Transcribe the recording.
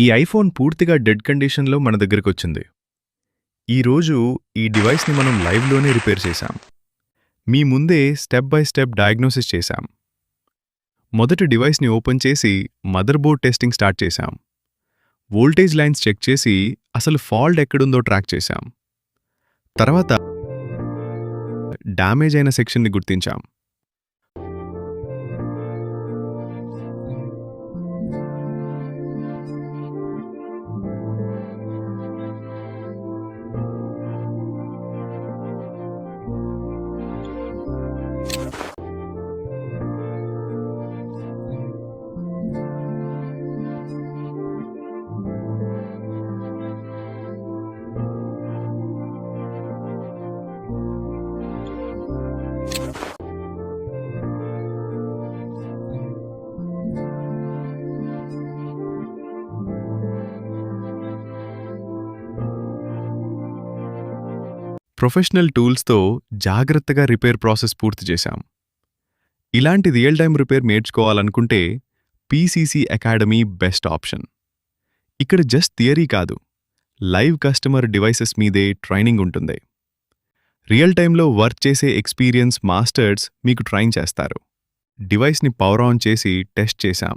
ఈ ఐఫోన్ పూర్తిగా డెడ్ కండిషన్లో మన దగ్గరకొచ్చింది. ఈరోజు ఈ డివైస్ని మనం లైవ్లోనే రిపేర్ చేశాం. మీ ముందే స్టెప్ బై స్టెప్ డయాగ్నోసిస్ చేశాం. మొదట డివైస్ని ఓపెన్ చేసి మదర్బోర్డ్ టెస్టింగ్ స్టార్ట్ చేశాం. వోల్టేజ్ లైన్స్ చెక్ చేసి అసలు ఫాల్ట్ ఎక్కడుందో ట్రాక్ చేశాం. తర్వాత డ్యామేజ్ అయిన సెక్షన్ని గుర్తించాం. ప్రొఫెషనల్ టూల్స్తో జాగ్రత్తగా రిపేర్ ప్రాసెస్ పూర్తి చేశాం. ఇలాంటి రియల్ టైమ్ రిపేర్ నేర్చుకోవాలనుకుంటే పీసీసీ అకాడమీ బెస్ట్ ఆప్షన్. ఇక్కడ జస్ట్ థియరీ కాదు, లైవ్ కస్టమర్ డివైసెస్ మీదే ట్రైనింగ్ ఉంటుంది. రియల్ టైంలో వర్క్ చేసే ఎక్స్పీరియన్స్ మాస్టర్స్ మీకు ట్రైన్ చేస్తారు. డివైస్ని పవర్ ఆన్ చేసి టెస్ట్ చేశాం.